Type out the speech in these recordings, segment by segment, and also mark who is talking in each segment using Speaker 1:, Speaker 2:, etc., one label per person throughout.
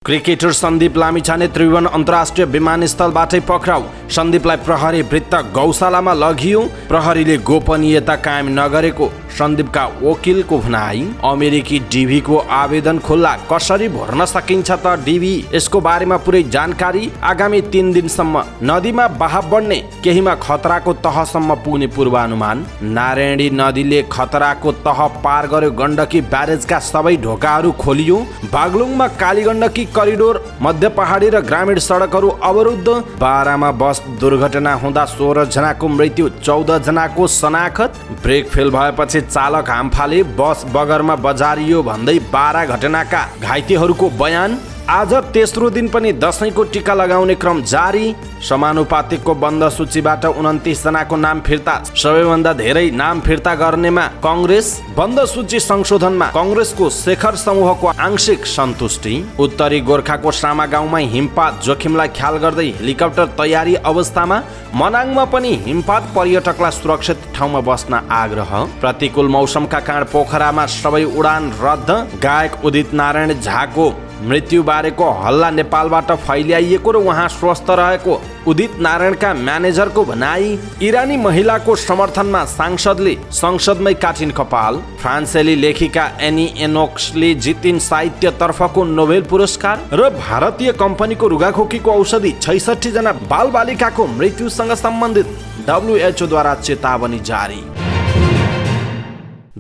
Speaker 1: Cricketer Sandeep Lamichhane Tribhuvan अन्तर्राष्ट्रिय विमानस्थलबाटै पक्राउ। सन्दीपलाई प्रहरी वृत्त गौशालामा लगियो। प्रहरीले गोपनीयता कायम नगरेको सन्दीपका वकिलको भनाई। अमेरिकी डिभीको आवेदन खुल्ला कसरी भर्न सकिन्छ त डिभी, यसको बारेमा पुरै जानकारी। आगामी 3 दिनसम्म नदीमा बहाव बढ्ने, केहीमा खतराको तहसम्म पुग्ने पूर्वानुमान। नारायणी नदीले खतराको तह पार गर्यो। गण्डकी ब्यारेजका सबै ढोकाहरू खोलियो। बागलुङमा कालीगण्डकी करिडोर, मध्य पहाडी र ग्रामीण सडकहरू अवरुद्ध। बारामा बस दुर्घटना हुँदा 16 जनाको मृत्यु, 14 जनाको शनाखत। ब्रेक फेल भएपछि चालक हामफाले, बस बगरमा बजारियो भन्दै 12 घटनाका घाइतेहरूको बयान। आज तेस्रो दिन पनि दशैंको टीका लगाउने क्रम जारी। समानुपातिकको बन्द सूचीबाट 29 जनाको नाम फिर्ता। सबैभन्दा धेरै नाम फिर्ता गर्नेमा कङ्ग्रेस। बन्द सूची संशोधनमा कङ्ग्रेसको शेखर समूहको आंशिक सन्तुष्टि। उत्तरी गोर्खाको सामा गाउँमा हिमपात जोखिमलाई ख्याल गर्दै हेलिकप्टर तयारी अवस्थामा। मनाङमा पनि हिमपात, पर्यटकलाई सुरक्षित ठाउँमा बस्न आग्रह। प्रतिकूल मौसमका कारण पोखरामा सबै उडान रद्द। गायक उदित नारायण झाको मृत्यु बारेको हल्ला नेपालबाट फैल्याइएको र उहाँ स्वस्थ रहेको उदित नारायणका म्यानेजरको भनाई। इरानी महिलाको समर्थनमा सांसदले संसदमै काटिन कपाल। फ्रान्सेली लेखिका एनी एनोक्सले जितिन साहित्यतर्फको नोबेल पुरस्कार। र भारतीय कम्पनीको रुगाखोकीको औषधि 66 जना बालबालिकाको मृत्युसँग सम्बन्धित WHO द्वारा चेतावनी जारी।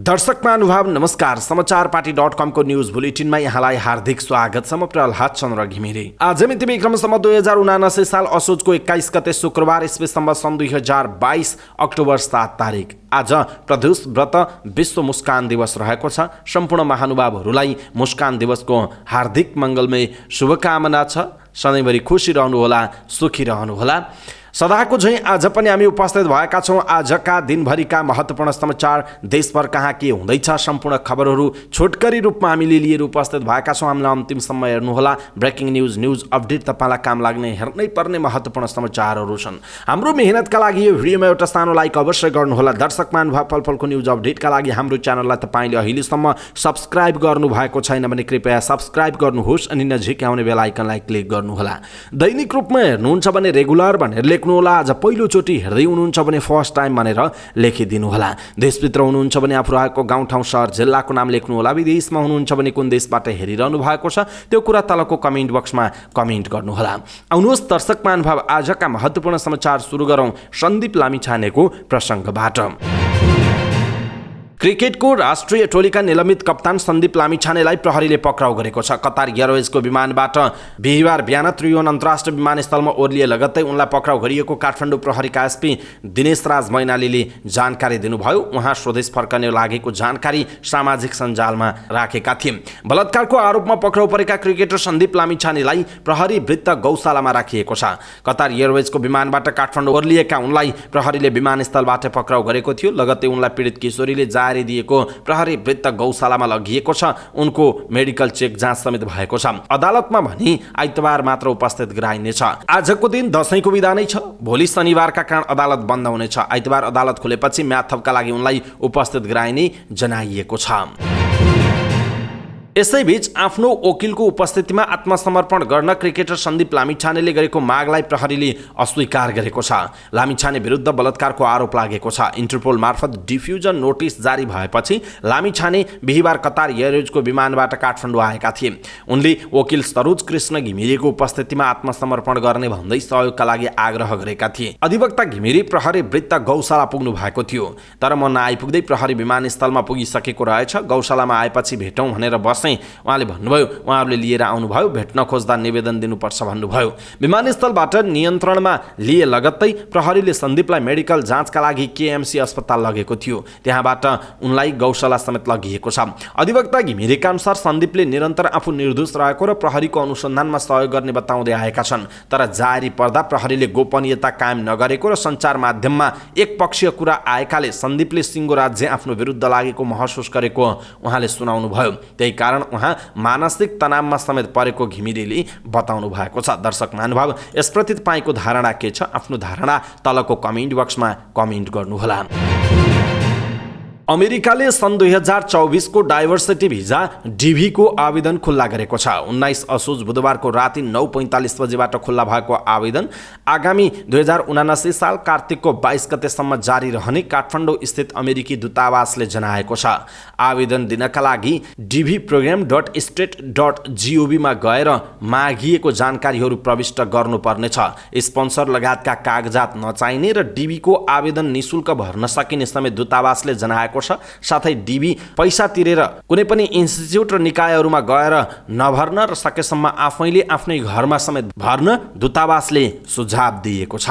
Speaker 1: दर्शक महानुभाव नमस्कार। समाचारपाटी.com को न्यूज बुलेटिनमा यहाँलाई हार्दिक स्वागत छ। म प्रहलाद चन्द्र घिमिरे। आज मिति विक्रम सम्वत 2079 साल असोजको 21 गते शुक्रबार, ईस्वी सम्वत सन् 2022 अक्टोबर 7 तारिक। आज प्रदोष व्रत विश्व मुस्कान दिवस रहेको छ। सम्पूर्ण महानुभावहरूलाई मुस्कान दिवसको हार्दिक मङ्गलमय शुभकामना छ। सधैँभरि खुसी रहनुहोला, सुखी रहनुहोला। सदाको झैँ आज पनि हामी उपस्थित भएका छौँ। आजका दिनभरिका महत्त्वपूर्ण समाचार, देशभर कहाँ के हुँदैछ, सम्पूर्ण खबरहरू छोटकरी रूपमा हामीले लिएर उपस्थित भएका छौँ। हामीलाई अन्तिमसम्म हेर्नुहोला। ब्रेकिङ न्युज, न्युज अपडेट तपाईँलाई काम लाग्ने, हेर्नै पर्ने महत्त्वपूर्ण समाचारहरू छन्। हाम्रो मेहनतका लागि यो भिडियोमा एउटा सानो लाइक अवश्य गर्नुहोला। दर्शक महानुभाव, पलपलको न्युज अपडेटका लागि हाम्रो च्यानललाई तपाईँले अहिलेसम्म सब्सक्राइब गर्नुभएको छैन भने कृपया सब्सक्राइब गर्नुहोस् अनि नजिकै आउने बेल आइकनलाई क्लिक गर्नुहोला। दैनिक रूपमा हेर्नुहुन्छ भने रेगुलर भनेर लेख्नुहोला। आज पहिलोचोटि हेर्दै हुनुहुन्छ भने फर्स्ट टाइम भनेर लेखिदिनुहोला। देशभित्र हुनुहुन्छ भने आफू रहेको गाउँठाउँ, सहर, जिल्लाको नाम लेख्नुहोला। विदेशमा हुनुहुन्छ भने कुन देशबाट हेरिरहनु भएको छ त्यो कुरा तलको कमेन्ट बक्समा कमेन्ट गर्नुहोला। आउनुहोस् दर्शक महानुभाव, आजका महत्त्वपूर्ण समाचार सुरु गरौँ सन्दीप लामिछानेको प्रसङ्गबाट। क्रिकेटको राष्ट्रिय टोलीका निलम्बित कप्तान सन्दीप लामिछानेलाई प्रहरीले पक्राउ गरेको छ। कतार एयरवेजको विमानबाट बिहिबार बिहान त्रिभुवन अन्तर्राष्ट्रिय विमानस्थलमा ओर्लिए लगत्तै उनलाई पक्राउ गरिएको काठमाडौँ प्रहरीका एसपी दिनेश राज मैनालीले जानकारी दिनुभयो। उहाँ स्वदेश फर्कने लागेको जानकारी सामाजिक सञ्जालमा राखेका थिए। बलात्कारको आरोपमा पक्राउ परेका क्रिकेटर सन्दीप लामिछानेलाई प्रहरी वृत्त गौशालामा राखिएको छ। कतार एयरवेजको विमानबाट काठमाडौँ ओर्लिएका उनलाई प्रहरीले विमानस्थलबाट पक्राउ गरेको थियो। लगत्तै उनलाई पीडित किशोरीले दिएको प्रहरी वृत्त गौशालामा लगिएको छ। उनको मेडिकल चेक जाँच समेत भएको छ। अदालतमा भने आइतबार मात्र उपस्थित गराइनेछ। आजको दिन दशैंको बिदा नै छ। भोलि शनिबारका कारण अदालत बन्द हुनेछ। आइतबार अदालत खुलेपछि म्याथपका लागि उनलाई उपस्थित गराइने जनाइएको छ। यसैबीच आफ्नो वकिलको उपस्थितिमा आत्मसमर्पण गर्न क्रिकेटर सन्दीप लामिछानेले गरेको मागलाई प्रहरीले अस्वीकार गरेको छ। लामिछाने विरुद्ध बलात्कारको आरोप लागेको छ। इन्टरपोल मार्फत डिफ्युजन नोटिस जारी भएपछि लामिछाने बिहिबार कतार एयरवेजको विमानबाट काठमाडौँ आएका थिए। उनले वकिल सरोज कृष्ण घिमिरेको उपस्थितिमा आत्मसमर्पण गर्ने भन्दै सहयोगका लागि आग्रह गरेका थिए। अधिवक्ता घिमिरे प्रहरी वृत्त गौशाला पुग्नु भएको थियो, तर म नआइपुग्दै प्रहरी विमानस्थलमा पुगिसकेको रहेछ। गौशालामा आएपछि भेटौँ भनेर उहाँले भन्नुभयो। उहाँहरूले लिएर आउनुभयो, भेट्न खोज्दा निवेदन दिनुपर्छ भन्नुभयो। विमानस्थलबाट नियन्त्रणमा लिए लगत्तै प्रहरीले सन्दीपलाई मेडिकल जाँचका लागि KMC अस्पताल लगेको थियो। त्यहाँबाट उनलाई गौशाला समेत लगिएको छ। अधिवक्ता घिमिरेका अनुसार सन्दीपले निरन्तर आफू निर्दोष रहेको र प्रहरीको अनुसन्धानमा सहयोग गर्ने बताउँदै आएका छन्। तर जारी पर्दा प्रहरीले गोपनीयता कायम नगरेको र सञ्चार माध्यममा एकपक्षीय कुरा आएकाले सन्दीपले सिङ्गो राज्य आफ्नो विरुद्ध लागेको महसुस गरेको उहाँले सुनाउनुभयो। त्यही कारण उहाँ मानसिक तनावमा समेत परेको घिमिरेले बताउनु भएको छ। दर्शक महानुभाव, यसप्रति तपाईँको धारणा के छ? आफ्नो धारणा तलको कमेन्ट बक्समा कमेन्ट गर्नुहोला। अमेरिकाले सन् 2024 को डाइभर्सिटी भिजा DV को आवेदन खुल्ला गरेको छ। 19 असोज बुधबारको राति 9:45 बजेबाट खुल्ला भएको आवेदन आगामी 2079 साल कार्तिकको 22 गतेसम्म जारी रहने काठमाडौँ स्थित अमेरिकी दूतावासले जनाएको छ। आवेदन दिनका लागि dvprogram.state.gov मा गएर मागिएको जानकारीहरू प्रविष्ट गर्नुपर्नेछ। स्पोन्सर लगायतका कागजात नचाहिने र DV को आवेदन निशुल्क भर्न सकिने समेत दूतावासले जनाएको छ। साथै DV पैसा तिरेर कुनै पनि इन्स्टिच्युट र निकायहरूमा गएर नभर्न र सकेसम्म आफैले आफ्नै घरमा समेत भर्न दूतावासले सुझाव दिएको छ।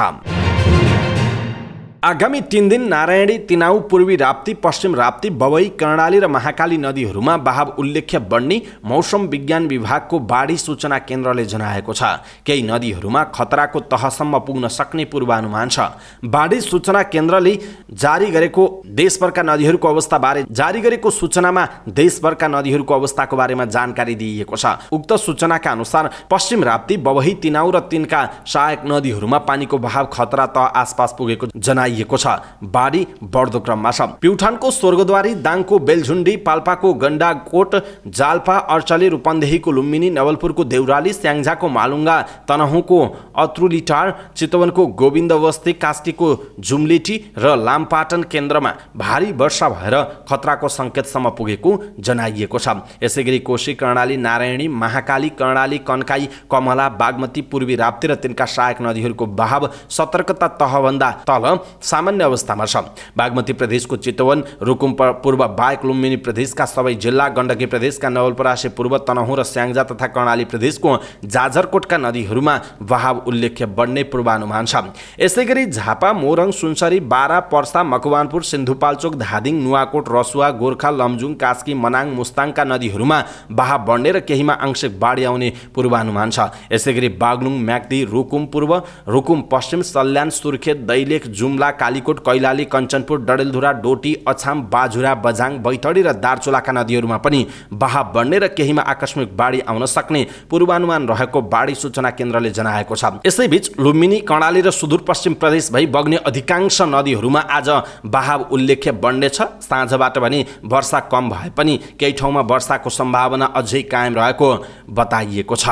Speaker 1: आगामी 3 दिन नारायणी, तिनाउ, पूर्वी राप्ती, पश्चिम राप्ती, बबई, कर्णाली र महाकाली नदीहरूमा बहाव उल्लेख्य बढ्ने मौसम विज्ञान विभागको बाढी सूचना केन्द्रले जनाएको छ। केही नदीहरूमा खतराको तहसम्म पुग्न सक्ने पूर्वानुमान छ। बाढी सूचना केन्द्रले जारी गरेको देशभरका नदीहरूको अवस्थाबारे जारी गरेको सूचनामा देशभरका नदीहरूको अवस्थाको बारेमा जानकारी दिइएको छ। उक्त सूचनाका अनुसार पश्चिम राप्ती, बबई, तिनाउ र तिनका सहायक नदीहरूमा पानीको बहाव खतरा तह आसपास पुगेको जनाइएको छ। बाढी बढ्दो क्रममा छ। प्युठानको स्वर्गद्वारी, दाङको बेलझुन्डी, पाल्पाको गण्डाकोट, जाल्पा, अर्चले, रूपन्देहीको लुम्बिनी, नवलपुरको देउराली, स्याङ्जाको मालुङ्गा, तनहुँको अत्रुलीटार, चितवनको गोविन्दबस्ती, कास्कीको जुम्लेटी र लामपाटन केन्द्रमा भारी वर्षा भएर खतराको सङ्केतसम्म पुगेको जनाइएको छ। यसैगरी कोशी, कर्णाली, नारायणी, महाकाली, कर्णाली, कन्काई, कमला, बागमती, पूर्वी राप्ती र तिनका सहायक नदीहरूको बहाव सतर्कता तहभन्दा तल सामान्य अवस्थामा छ। बागमती प्रदेशको चितवन, रुकुम पूर्व बाहेक लुम्बिनी प्रदेशका सबै जिल्ला, गण्डकी प्रदेशका नवलपरासी पूर्व, तनहुँ र स्याङ्जा तथा कर्णाली प्रदेशको जाजरकोटका नदीहरूमा बहाव उल्लेख्य बढ्ने पूर्वानुमान छ। यसैगरी झापा, मोरङ, सुनसरी, बारा, पर्सा, मकवानपुर, सिन्धुपाल्चोक, धादिङ, नुवाकोट, रसुवा, गोर्खा, लमजुङ, कास्की, मनाङ, मुस्ताङका नदीहरूमा बहाव बढ्ने र केहीमा आंशिक बाढी आउने पूर्वानुमान छ। यसैगरी बागलुङ, म्याग्दी, रुकुम पूर्व, रुकुम पश्चिम, सल्यान, सुर्खेत, दैलेख, जुम्ला, कालीकोट, कैलाली, कञ्चनपुर, डडेलधुरा, डोटी, अछाम, बाजुरा, बझाङ, बैतडी र दार्चुलाका नदीहरूमा पनि बहाव बढ्ने र केहीमा आकस्मिक बाढी आउन सक्ने पूर्वानुमान रहेको बाढी सूचना केन्द्रले जनाएको छ। यसैबीच लुम्बिनी, कर्णाली र सुदूरपश्चिम प्रदेश भई बग्ने अधिकांश नदीहरूमा आज बहाव उल्लेख्य बढ्नेछ। साँझबाट भने वर्षा कम भए पनि केही ठाउँमा वर्षाको सम्भावना अझै कायम रहेको बताइएको छ।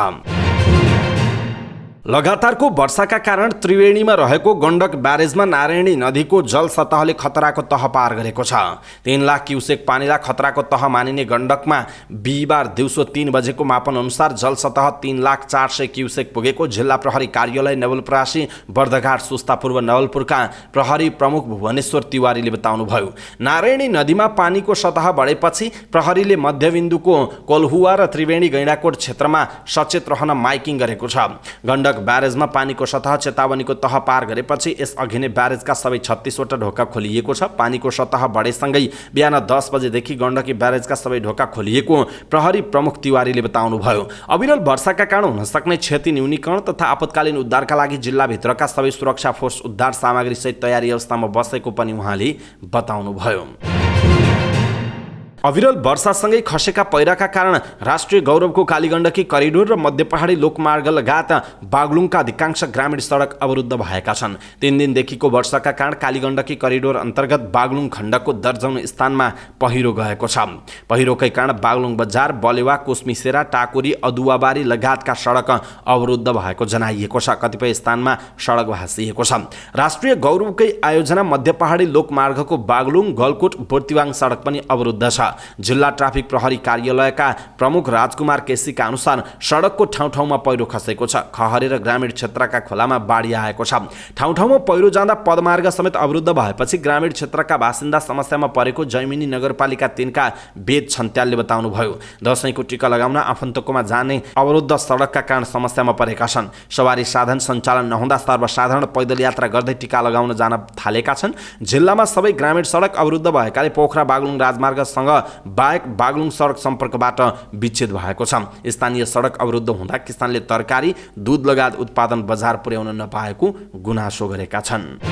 Speaker 1: लगातारको वर्षाका कारण त्रिवेणीमा रहेको गण्डक ब्यारेजमा नारायणी नदीको जल सतहले खतराको तह पार गरेको छ। 3 लाख क्युसेक पानीलाई खतराको तह मानिने गण्डकमा बिहिबार दिउँसो 3 बजेको मापन अनुसार जल सतह 3,04,00,000 क्युसेक पुगेको जिल्ला प्रहरी कार्यालय नवलपरासी, बर्दघाट, सुस्ता पूर्व नवलपुरका प्रहरी प्रमुख भुवनेश्वर तिवारीले बताउनुभयो। नारायणी नदीमा पानीको सतह बढेपछि प्रहरीले मध्यबिन्दुको कोल्हुवा र त्रिवेणी गैंडाकोट क्षेत्रमा सचेत रहन माइकिङ गरेको छ। गण्डक ब्यारेजमा पानीको सतह चेतावनीको तह पार गरेपछि यस अघि नै ब्यारेजका सबै 36 वटा ढोका खोलिएको छ। पानीको सतह बढेसँगै बिहान 10 बजेदेखि गण्डकी ब्यारेजका सबै ढोका खोलिएको प्रहरी प्रमुख तिवारीले बताउनुभयो। अविरल वर्षाका कारण हुन सक्ने क्षति न्यूनीकरण तथा आपतकालीन उद्धारका लागि जिल्लाभित्रका सबै सुरक्षा फोर्स उद्धार सामग्री सहित तयारी अवस्थामा बसेको पनि उहाँले बताउनुभयो। अविरल वर्षासँगै खसेका पहिराका कारण राष्ट्रिय गौरवको कालीगण्डकी करिडोर र मध्य पहाडी लोकमार्ग लगायत बागलुङका अधिकांश ग्रामीण सडक अवरुद्ध भएका छन्। 3 दिनदेखिको वर्षाका कारण कालीगण्डकी करिडोर अन्तर्गत बागलुङ खण्डको दर्जनौं स्थानमा पहिरो गएको छ। पहिरोकै कारण बागलुङ बजार, बलेवा, कोसमिसेरा, टाकुरी, अदुवाबारी लगायतका सडक अवरुद्ध भएको जनाइएको छ। कतिपय स्थानमा सडक भाँसिएको छ। राष्ट्रिय गौरवकै आयोजना मध्य पहाडी लोकमार्गको बागलुङ, गलकोट, बोर्तिवाङ सडक पनि अवरुद्ध छ। जिल्ला ट्राफिक प्रहरी कार्यालयका प्रमुख राजकुमार केसीका अनुसार सडकको ठाउँ ठाउँमा पहिरो खसेको छ। खहरे र ग्रामीण क्षेत्रका खोलामा बाढी आएको छ। ठाउँ ठाउँमा पहिरो जाँदा पदमार्ग समेत अवरुद्ध भएपछि ग्रामीण क्षेत्रका बासिन्दा समस्यामा परेको जैमिनी नगरपालिका 3 का वेद छन्त्यालले बताउनुभयो। दशैंको टीका लगाउन आफन्तकोमा जाने अवरुद्ध सडकका कारण समस्यामा परेका छन्। सवारी साधन सञ्चालन नहुँदा सर्वसाधारण पैदल यात्रा गर्दै टीका लगाउन जान थालेका छन्। जिल्लामा सबै ग्रामीण सडक अवरुद्ध भएकाले पोखरा बागलुङ राजमार्गसँग बाहेक बागलुङ सडक सम्पर्कबाट विच्छेद भएको छ। स्थानीय सडक अवरुद्ध हुँदा किसानले तरकारी, दूध लगायत उत्पादन बजार पुर्याउन नपाएको गुनासो गरेका छन्।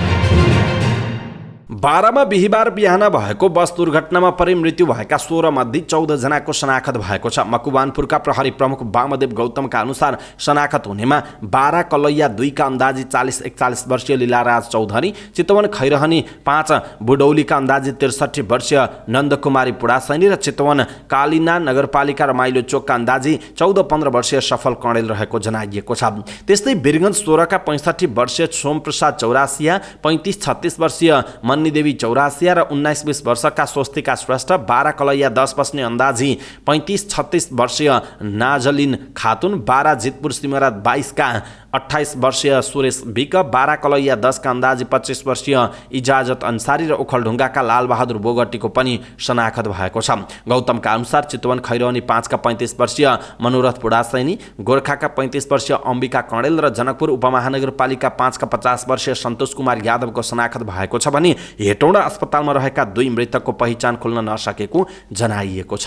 Speaker 1: बाह्रमा बिहिबार बिहान भएको बस दुर्घटनामा परि मृत्यु भएका 16 मध्ये 14 जनाको शनाखत भएको छ। मकुवानपुरका प्रहरी प्रमुख वामदेव गौतमका अनुसार शनाखत हुनेमा बारा कलैया 2 का अन्दाजी 40-41 वर्षीय लीलाराज चौधरी, चितवन खैरहनी 5 बुडौलीका अन्दाजी 63 वर्षीय नन्दकुमारी पुडासैनी र चितवन कालिना नगरपालिका रमाइलो चोकका अन्दाजी 14-15 वर्षीय सफल कणेल रहेको जनाइएको छ। त्यस्तै वीरगञ्ज 16 का 65 वर्षीय सोमप्रसाद चौरासिया, 35-36 वर्षीय मन्नीदेवी चौरासिया र 19-20 वर्षका स्वस्तिका श्रेष्ठ, बारा कलैया 10 बस्ने अन्दाजी 35-36 वर्षीय नाजलिन खातुन, बारा जितपुर सिमरा 22 का 28 वर्षीय सुरेश विक, बारा कलैया 10 का अन्दाजी 25 वर्षीय इजाजत अन्सारी र ओखलढुङ्गाका लालबहादुर बोगटीको पनि शनाखत भएको छ। गौतमका अनुसार चितवन खैरवनी 5 का 35 वर्षीय मनोरथ पुडासैनी, गोर्खाका 35 वर्षीय अम्बिका कणेल र जनकपुर उपमहानगरपालिका 5 का 50 वर्षीय सन्तोष कुमार यादवको शनाखत भएको छ भने हेटौँडा अस्पतालमा रहेका 2 मृतकको पहिचान खुल्न नसकेको जनाइएको छ।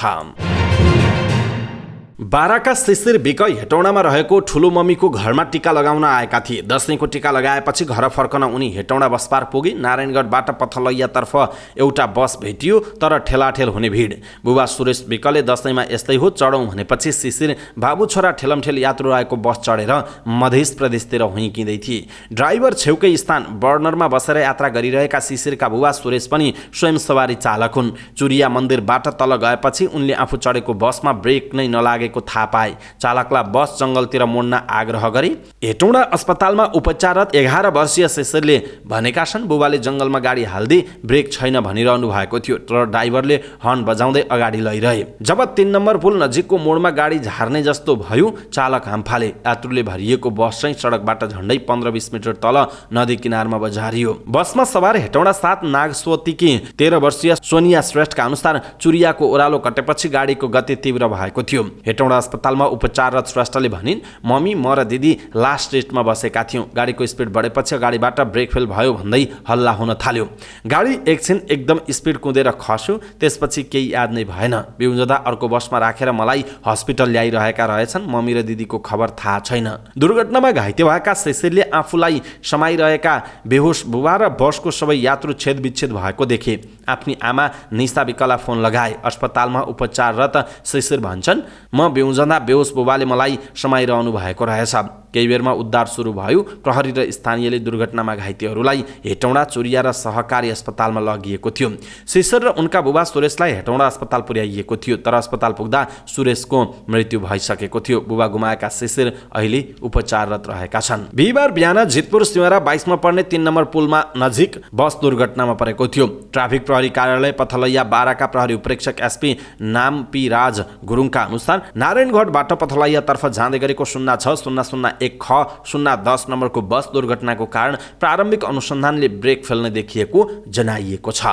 Speaker 1: बाराका शिशिर विक हेटौँडामा रहेको ठुलो मम्मीको घरमा टिका लगाउन आएका थिए। दशैंको टिका लगाएपछि घर फर्कन उनी हेटौँडा बसपार पुगे। नारायणगढबाट पथलैयातर्फ एउटा बस भेटियो, तर ठेलाठेल हुने भिड। बुबा सुरेश विकले दशैंमा यस्तै हो चढौँ भनेपछि शिशिर बाबु छोरा ठेलमठेल यात्रु आएको बस चढेर मध्य प्रदेशतिर हुइकिँदै थिए। ड्राइभर छेउकै स्थान बर्नरमा बसेर यात्रा गरिरहेका शिशिरका बुबा सुरेश पनि स्वयं सवारी चालक हुन्। चुरिया मन्दिरबाट तल गएपछि उनले आफू चढेको बसमा ब्रेक नै नलागे को थाहा पाए। चालकलाई बस जंगलतिर मोड्न आग्रह गरे। हेटौँडा अस्पतालमा उपचाररत 11 वर्षीय शिशिरले भनेका छन्, बुबाले जंगलमा गाडी हाल्दै ब्रेक छैन भनिरहनु भएको थियो, तर ड्राइभरले हर्न बजाउँदै अगाडि लैरहे। जब 3 नम्बर पुल नजिकको मोडमा गाडी झार्ने जस्तो भयो, चालक हामफाले। यात्रुले भरिएको बस चाहिँ सडकबाट झण्डै 15-20 मिटर तल नदी किनारमा बजारियो। बसमा सवार हेटौँडा 7 नागस्वतीकी 13 वर्षीय सोनिया श्रेष्ठका अनुसार चुरियाको ओह्रालो कटेपछि गाडीको गति तीव्र भएको थियो। हेटौँडा अस्पतालमा उपचाररत श्रेष्ठले भनिन्, मम्मी म र दिदी लास्ट सीटमा बसेका थियौँ। गाडीको स्पिड बढेपछि गाडीबाट ब्रेक फेल भयो भन्दै हल्ला हुन थाल्यो। गाडी एकछिन एकदम स्पिड कुदेर खस्यो, त्यसपछि केही याद नै भएन। बिउजदा अर्को बसमा राखेर मलाई हस्पिटल ल्याइरहेका रहेछन्। मम्मी र दिदीको खबर थाहा छैन। दुर्घटनामा घाइते भएका शिशिरले आफूलाई समाइरहेका बेहोस बुबा र बसको सबै यात्रु छेदविच्छेद भएको देखे। आफ्नी आमा निशा विकला फोन लगाए। अस्पतालमा उपचाररत शिशिर भन्छन्, म बिउजँदा बेहोस बुबाले मलाई समाइरहनु भएको रहेछ। केही बेरमा उद्धार सुरु भयो। प्रहरी र स्थानीयले दुर्घटनामा घाइतेहरूलाई हेटौँडा, चुरिया र सहकारी अस्पतालमा लगिएको थियो। शिशिर र उनका बुबा सुरेशलाई हेटौँडा अस्पताल पुर्याइएको थियो, तर अस्पताल पुग्दा सुरेशको मृत्यु भइसकेको थियो। बुबा गुमाएका शिशिर अहिले उपचाररत रहेका छन्। बिहिबार बिहान जितपुर सिमरा 22 मा पर्ने 3 नम्बर पुलमा नजिक बस दुर्घटनामा परेको थियो। ट्राफिक प्रहरी कार्यालय पथलैया 12 का प्रहरी उपरीक्षक एसपी नामपी राज गुरुङका अनुसार नारायणगढबाट पथलैयातर्फ जाँदै गरेको 060001 ख 010 नम्बरको बस दुर्घटनाको कारण प्रारम्भिक अनुसन्धानले ब्रेक फेल्ने देखिएको जनाइएको छ।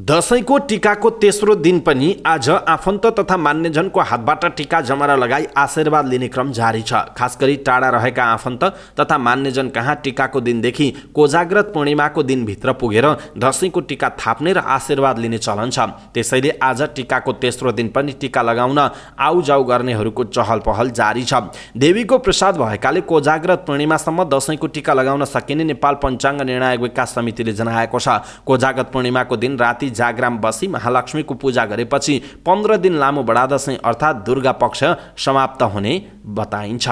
Speaker 1: दशैंको टिकाको तेस्रो दिन पनि आज आफन्त तथा मान्यजनको हातबाट टिका जमरा लगाई आशीर्वाद लिने क्रम जारी छ। खास गरी टाढा रहेका आफन्त तथा मान्यजन कहाँ टिकाको दिनदेखि कोजाग्रत पूर्णिमाको दिनभित्र पुगेर दशैंको टिका थाप्ने र आशीर्वाद लिने चलन छ। त्यसैले आज टिकाको तेस्रो दिन पनि टिका लगाउन आउजाउ गर्नेहरूको चहल पहल जारी छ। देवीको प्रसाद भएकाले कोजाग्रत पूर्णिमासम्म दशैंको टिका लगाउन सकिने नेपाल पञ्चाङ्ग निर्णायक विकास समितिले जनाएको छ। कोजाग्रत पूर्णिमाको दिन राति जागराम बसी महालक्ष्मीको पूजा गरेपछि 15 दिन लामो बडा दशैं अर्थात् दुर्गा पक्ष समाप्त हुने बताइन्छ।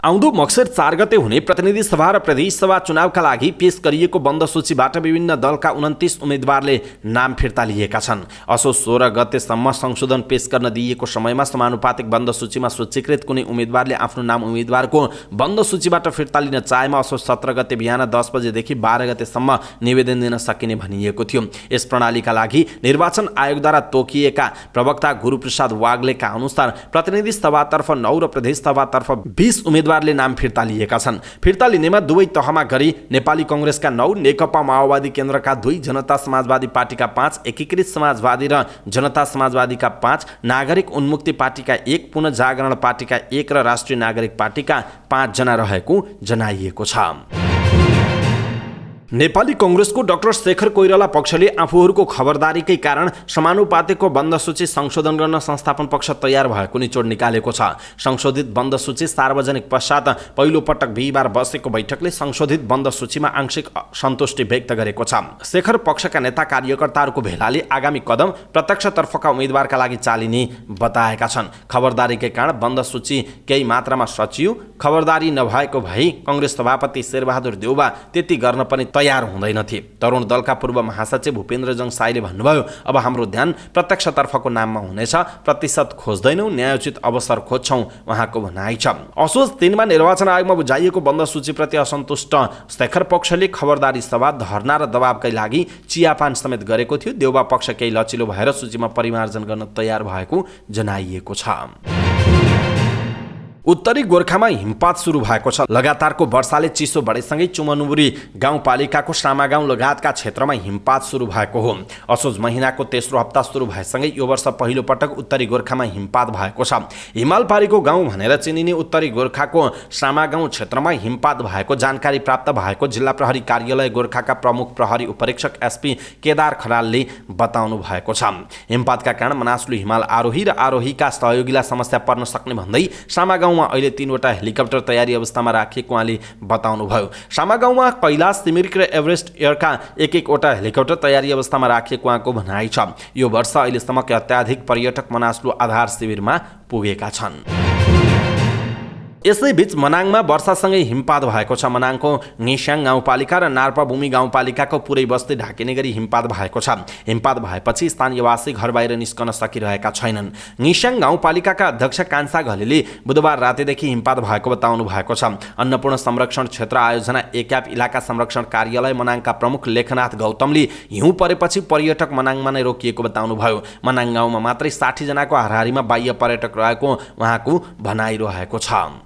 Speaker 1: आउँदो मक्सिर 4 गते हुने प्रतिनिधि सभा र प्रदेश सभा चुनावका लागि पेश गरिएको बन्द सूचीबाट विभिन्न दलका 29 उम्मेद्वारले नाम फिर्ता लिएका छन्। असोज 16 गतेसम्म संशोधन पेश गर्न दिइएको समयमा समानुपातिक बन्द सूचीमा सूचीकृत कुनै उम्मेद्वारले आफ्नो नाम उम्मेद्वारको बन्द सूचीबाट फिर्ता लिन चाहेमा असोज 17 गते बिहान 10 बजेदेखि 12 गतेसम्म निवेदन दिन सकिने भनिएको थियो। यस प्रणालीका लागि निर्वाचन आयोगद्वारा तोकिएका प्रवक्ता गुरुप्रसाद वाग्लेका अनुसार प्रतिनिधि सभातर्फ 9 र प्रदेश सभातर्फ 20 उम्मेद्वार नाम फिर्ता लिएका छन्। फिर्ता लिनेमा दुवै तहमा गरी नेपाली कांग्रेसका 9, नेकपा माओवादी केन्द्रका 2, जनता समाजवादी पार्टीका 5, एकीकृत समाजवादी र जनता समाजवादीका 5, नागरिक उन्मुक्ति पार्टीका 1, पुनः जागरण पार्टीका 1 र राष्ट्रिय नागरिक पार्टीका 5 जना रहेको जनाइएको छ। नेपाली कांग्रेसको डाक्टर शेखर कोइराला पक्षले आफूहरूको खबरदारीकै कारण समानुपातिकको बन्द सूची संशोधन गर्न संस्थापन पक्ष तयार भएको निचोड निकालेको छ। संशोधित बन्द सूची सार्वजनिक पश्चात पहिलो पटक बिहिबार बसेको बैठकले संशोधित बन्द सूचीमा आंशिक सन्तुष्टि व्यक्त गरेको छ। शेखर पक्षका नेता कार्यकर्ताहरूको भेलाले आगामी कदम प्रत्यक्षतर्फका उम्मेदवारका लागि चालिने बताएका छन्। खबरदारीकै कारण बन्द सूची केही मात्रामा सचियो। खबरदारी नभएको भई कांग्रेस सभापति शेरबहादुर देउबा त्यति गर्न पनि तयार हुँदैनथे। तरुण दलका पूर्व महासचिव भूपेन्द्रजङ साईले भन्नुभयो, अब हाम्रो ध्यान प्रत्यक्षतर्फको नाममा हुनेछ, प्रतिशत खोज्दैनौँ, न्यायोचित अवसर खोज्छौँ, उहाँको भनाइ छ। असोज 3 मा निर्वाचन आयोगमा बुझाइएको बन्द सूचीप्रति असन्तुष्ट शेखर पक्षले खबरदारी सभा, धरना र दबावकै लागि चियापान समेत गरेको थियो। देउबा पक्ष केही लचिलो भएर सूचीमा परिमार्जन गर्न तयार भएको जनाइएको छ। उत्तरी गोर्खामा हिमपात सुरु भएको छ। लगातारको वर्षाले चिसो बढेसँगै चुमनुबुरी गाउँपालिकाको सामा गाउँ लगायतका क्षेत्रमा हिमपात सुरु भएको हो। असोज महिनाको तेस्रो हप्ता सुरु भएसँगै यो वर्ष पहिलो पटक उत्तरी गोर्खामा हिमपात भएको छ। हिमालपारीको गाउँ भनेर चिनिने उत्तरी गोर्खाको सामा गाउँ क्षेत्रमा हिमपात भएको जानकारी प्राप्त भएको जिल्ला प्रहरी कार्यालय गोर्खाका प्रमुख प्रहरी उपरीक्षक एसपी केदार खनालले बताउनु भएको छ। हिमपातका कारण मनासलु हिमाल आरोही र आरोहीका सहयोगीलाई समस्या पर्न सक्ने भन्दै सामा गाउँमा अहिले 3वटा हेलिकप्टर तयारी अवस्थामा राखिएको उहाँले बताउनुभयो। सामा गाउँमा कैलाश, तिमिर्क र एभरेस्ट एयरका एक-एकवटा हेलिकप्टर तयारी अवस्थामा राखिएको उहाँको भनाइ छ। यो वर्ष अहिलेसम्मका अत्याधिक पर्यटक मनासलु आधार शिविरमा पुगेका छन्। यसैबीच मनाङमा वर्षासँगै हिमपात भएको छ। मनाङको निस्याङ गाउँपालिका र नार्पाभूमि गाउँपालिकाको पुरै बस्ती ढाकिने गरी हिमपात भएको छ। हिमपात भएपछि स्थानीयवासी घर बाहिर निस्कन सकिरहेका छैनन्। निस्याङ गाउँपालिकाका अध्यक्ष कान्छा घलेले बुधबार रातिदेखि हिमपात भएको बताउनु भएको छ। अन्नपूर्ण संरक्षण क्षेत्र आयोजना एक्याप इलाका संरक्षण कार्यालय मनाङका प्रमुख लेखनाथ गौतमले हिउँ परेपछि पर्यटक मनाङमा नै रोकिएको बताउनुभयो। मनाङ गाउँमा मात्रै 60 जनाको हाराहारीमा बाह्य पर्यटक रहेको उहाँको भनाइरहेको छ।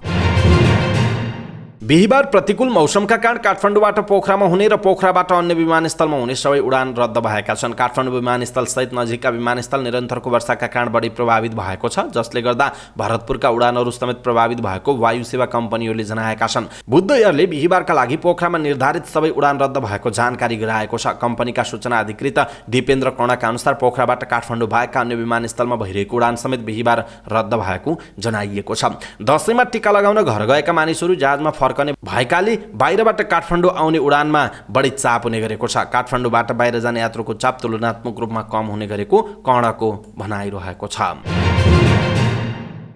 Speaker 1: बिहिबार प्रतिकूल मौसमका कारण काठमाडौँबाट पोखरामा हुने र पोखराबाट अन्य विमानस्थलमा हुने सबै उडान रद्द भएका छन्। काठमाडौँ विमानस्थल सहित नजिकका विमानस्थल निरन्तरको वर्षाका कारण बढी प्रभावित भएको छ, जसले गर्दा भरतपुरका उडानहरू समेत प्रभावित भएको वायु सेवा कम्पनीहरूले जनाएका छन्। बुद्ध एयरले बिहिबारका लागि पोखरामा निर्धारित सबै उडान रद्द भएको जानकारी गराएको छ। कम्पनीका सूचना अधिकृत दिपेन्द्र कर्णका अनुसार पोखराबाट काठमाडौँ बाहेकका अन्य विमानस्थलमा भइरहेको उडान समेत बिहिबार रद्द भएको जनाइएको छ। दशैंमा टीका लगाउन घर गएका मानिसहरू जहाजमा फर्कने भएकाले बाहिरबाट काठमाडौँ आउने उडानमा बढी चाप हुने गरेको छ। काठमाडौँबाट बाहिर जाने यात्रुको चाप तुलनात्मक रूपमा कम हुने गरेको कर्णको भनाइरहेको छ।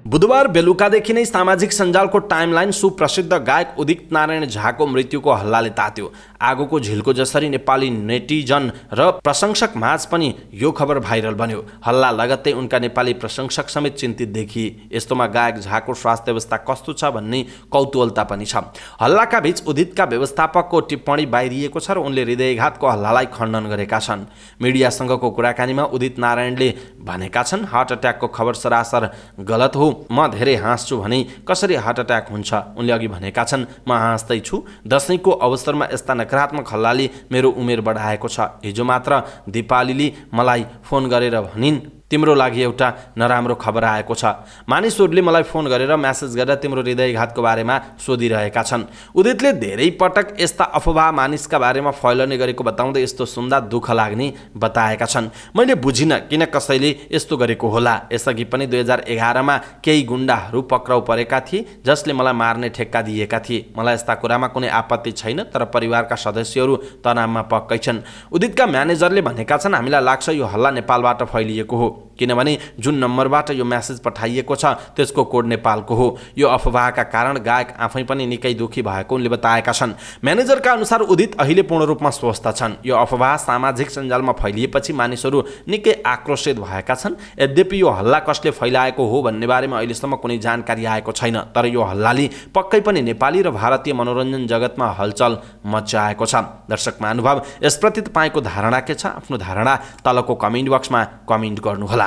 Speaker 1: बुधबार बेलुकादेखि नै सामाजिक सञ्जालको टाइमलाइन सुप्रसिद्ध गायक उदित नारायण झाको मृत्युको हल्लाले तात्यो। आगोको झिल्को जसरी नेपाली नेटिजन र प्रशंसक माझ पनि यो खबर भाइरल बन्यो। हल्ला लगत्तै उनका नेपाली प्रशंसक समेत चिन्तित देखिए। यस्तोमा गायक झाको स्वास्थ्य अवस्था कस्तो छ भन्ने कौतूहलता पनि छ। हल्लाका बीच उदितका व्यवस्थापकको टिप्पणी बाहिरिएको छ र उनले हृदयघातको हल्लालाई खण्डन गरेका छन्। मिडियासँगको कुराकानीमा उदित नारायणले भनेका छन्, हार्ट अट्याकको खबर सरासर गलत हो। म धेरै हाँस्छु भने कसरी हार्ट अट्याक हुन्छ? उनले अघि भनेका छन्, म हाँस्दै छु। दशैंको अवसरमा यस्ता नकारात्मक हल्लाले मेरो उमेर बढाएको छ। हिजो मात्र दिपालीले मलाई फोन गरेर भनिन्, तिम्रो लागि एउटा नराम्रो खबर आएको छ। मानिसहरूले मलाई फोन गरेर म्यासेज गरेर तिम्रो हृदयघातको बारेमा सोधिरहेका छन्। उदितले धेरै पटक यस्ता अफवाह मानिसका बारेमा फैलने गरेको बताउँदै यस्तो सुन्दा दुःख लाग्ने बताएका छन्। मैले बुझिनँ किन कसैले यस्तो गरेको होला। यसअघि पनि 2011 मा केही गुण्डाहरू पक्राउ परेका थिए जसले मलाई मार्ने ठेक्का दिएका थिए। मलाई यस्ता कुरामा कुनै आपत्ति छैन, तर परिवारका सदस्यहरू तनावमा पक्कै छन्। उदितका म्यानेजरले भनेका छन्, हामीलाई लाग्छ यो हल्ला नेपालबाट फैलिएको हो, किनभने जुन नम्बरबाट यो मेसेज पठाइएको छ त्यसको कोड नेपालको हो। यो अफवाहका कारण गायक आफै पनि निकै दुखी भएको उनले बताएका छन्। म्यानेजरका अनुसार उदित अहिले पूर्ण रूपमा स्वस्थ छन्। यो अफवाह सामाजिक सञ्जालमा फैलिएपछि मानिसहरू निकै आक्रोशित भएका छन्। यद्यपि यो हल्ला कसले फैलाएको हो भन्ने बारेमा अहिलेसम्म कुनै जानकारी आएको छैन, तर यो हल्लाले पक्कै पनि नेपाली र भारतीय मनोरञ्जन जगतमा हलचल मच्चाएको छ। दर्शक महानुभाव, यसप्रति तपाईँको धारणा के छ? आफ्नो धारणा तलको कमेन्ट बक्समा कमेन्ट गर्नुहोला।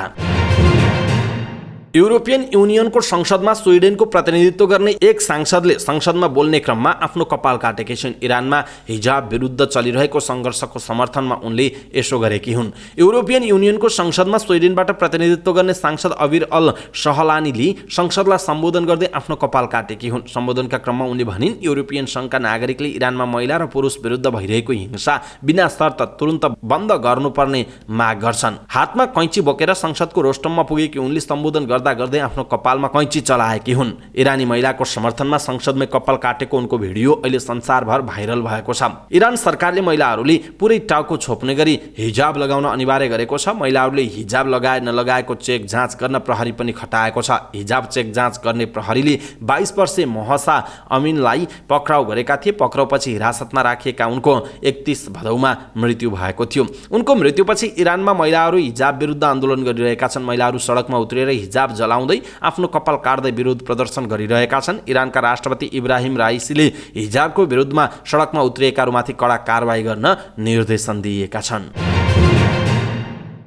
Speaker 1: युरोपियन युनियनको संसदमा स्विडेनको प्रतिनिधित्व गर्ने एक सांसदले संसदमा बोल्ने क्रममा आफ्नो कपाल काटेकी छिन्। इरानमा हिजाब विरुद्ध चलिरहेको सङ्घर्षको समर्थनमा उनले यसो गरेकी हुन्। युरोपियन युनियनको संसदमा स्विडेनबाट प्रतिनिधित्व गर्ने सांसद अबिर अल सहलानीले संसदलाई सम्बोधन गर्दै आफ्नो कपाल काटेकी हुन्। सम्बोधनका क्रममा उनले भनिन्, युरोपियन सङ्घका नागरिकले इरानमा महिला र पुरुष विरुद्ध भइरहेको हिंसा बिना शर्त तुरुन्त बन्द गर्नुपर्ने माग गर्छन्। हातमा कैँची बोकेर संसदको रोस्टममा पुगेकी उनले सम्बोधन गर्दा गर्दै आफ्नो कपालमा कैँची चलाएकी हुन्। इरानी महिलाको समर्थनमा संसदमै कपाल काटेको उनको भिडियो अहिले संसारभर भाइरल भएको छ। इरान सरकारले महिलाहरूले पुरै टाउको छोप्ने गरी हिजाब लगाउन अनिवार्य गरेको छ। महिलाहरूले हिजाब लगाए नलगाएको चेक जाँच गर्न प्रहरी पनि खटाएको छ। हिजाब चेक जाँच गर्ने प्रहरीले 22 वर्षीय महसा अमिनलाई पक्राउ गरेका थिए। पक्राउपछि हिरासतमा राखिएका उनको 31 भदौमा मृत्यु भएको थियो। उनको मृत्युपछि इरानमा महिलाहरू हिजाब विरुद्ध आन्दोलन गरिरहेका छन्। महिलाहरू सडकमा उत्रेर हिजाब जलाउँदै आफ्नो कपाल काट्दै विरोध प्रदर्शन गरिरहेका छन्। इरानका राष्ट्रपति इब्राहिम राइसीले हिजाबको विरुद्धमा सडकमा उत्रिएकाहरूमाथि कडा कारबाही गर्न निर्देशन दिएका छन्।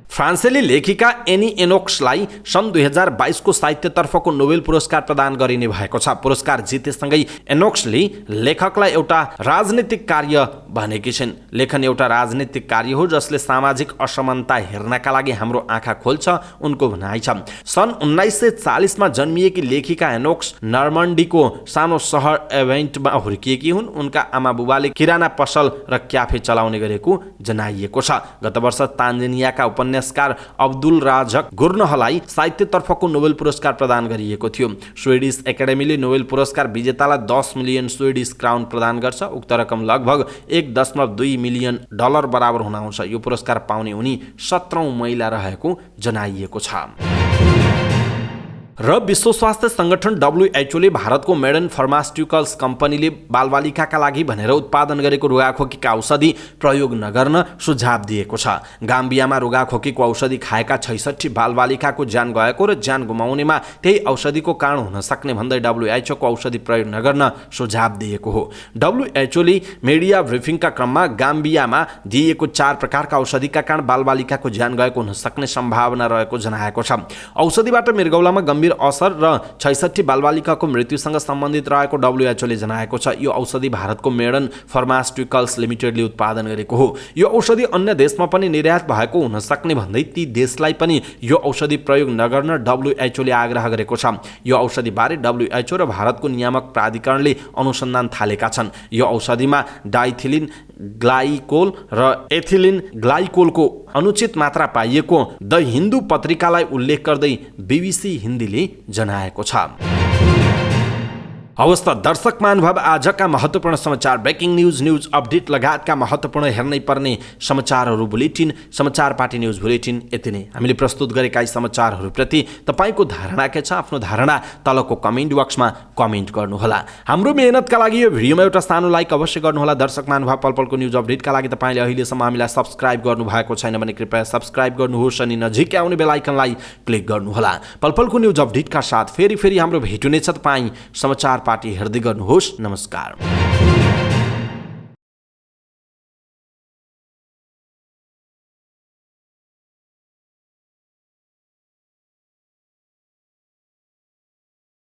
Speaker 1: फ्रान्सेली लेखिका एनी एनोक्सलाई सन् 2022 को साहित्यतर्फको नोबेल पुरस्कार प्रदान गरिने भएको छ। पुरस्कार जितेसँगै एनोक्सले लेखकलाई एउटा राजनीतिक कार्य भनेकी छिन्। लेखन एउटा राजनीतिक कार्य हो जसले सामाजिक असमानता हेर्नका लागि हाम्रो आँखा खोल्छ, उनको भनाइ छ। सन् 1940 मा जन्मिएकी लेखिका एनोक्स नर्मन्डीको सानो सहर एभेन्टमा हुर्किएकी हुन्। उनका आमा बुबाले किराना पसल र क्याफे चलाउने गरेको जनाइएको छ। गत वर्ष तान्जानियाका उपन्यासकार अब्दुल राजक गुर्नहलाई साहित्यतर्फको नोबेल पुरस्कार प्रदान गरिएको थियो। स्विडिश एकाडेमीले नोबेल पुरस्कार विजेतालाई 10 मिलियन स्विडिश क्राउन प्रदान गर्छ। उक्त रकम लगभग 1.2 मिलियन डलर बराबर हुन आउँछ। यो पुरस्कार पाउने उनी 17औं महिला रहेको जनाइएको छ। र विश्व स्वास्थ्य संगठन WHO ले भारतको मेडन फार्मास्युटिकल्स कम्पनीले बालबालिकाका लागि भनेर उत्पादन गरेको रुगाखोकीका औषधि प्रयोग नगर्न सुझाव दिएको छ। गाम्बियामा रुगाखोकीको औषधि खाएका 66 बालबालिकाको ज्यान गएको र ज्यान गुमाउनेमा त्यही औषधिको कारण हुन सक्ने भन्दै WHO को औषधि प्रयोग नगर्न सुझाव दिएको हो। WHO ले मिडिया ब्रिफिङका क्रममा गाम्बियामा दिएको 4 प्रकारका औषधिका कारण बालबालिकाको ज्यान गएको हुन सक्ने सम्भावना रहेको जनाएको छ। औषधिबाट मृगौलामा गम्भीर असर र 66 बालबालिकाको मृत्युसँग सम्बन्धित रहेको WHO ले जनाएको छ। यो औषधि भारतको मेडन फार्मास्युटिकल्स लिमिटेडले उत्पादन गरेको हो। यो औषधि अन्य देशमा पनि निर्यात भएको हुन सक्ने भन्दै ती देशलाई पनि यो औषधि प्रयोग नगर्न WHO ले आग्रह गरेको छ। यो औषधिबारे WHO र भारतको नियामक प्राधिकरणले अनुसन्धान थालेका छन्। यो औषधिमा डाइथिलिन ग्लाइकोल र एथिलिन ग्लाइकोलको अनुचित मात्रा पाइएको द हिन्दू पत्रिकालाई उल्लेख गर्दै BBC हिन्दीले जनाएको छ। हवस् त दर्शक महानुभाव, आजका महत्त्वपूर्ण समाचार, ब्रेकिङ न्युज अपडेट लगायतका महत्त्वपूर्ण हेर्नै पर्ने समाचारहरू बुलेटिन, समाचार पार्टी न्युज बुलेटिन यति नै। हामीले प्रस्तुत गरेका यी समाचारहरूप्रति तपाईँको धारणा के छ? आफ्नो धारणा तलको कमेन्ट बक्समा कमेन्ट गर्नुहोला। हाम्रो मेहनतका लागि यो भिडियोमा एउटा सानो लाइक अवश्य गर्नुहोला। दर्शक महानुभाव, पलपलको न्युज अपडेटका लागि तपाईँले अहिलेसम्म हामीलाई सब्स्क्राइब गर्नुभएको छैन भने कृपया सब्स्क्राइब गर्नुहोस् अनि नजिकै आउने बेल आइकनलाई क्लिक गर्नुहोला। पलपलको न्युज अपडेटका साथ फेरि हाम्रो भेट हुनेछ। तपाईँ समाचार पार्टी हेर्दै गर्नुहोस्। नमस्कार।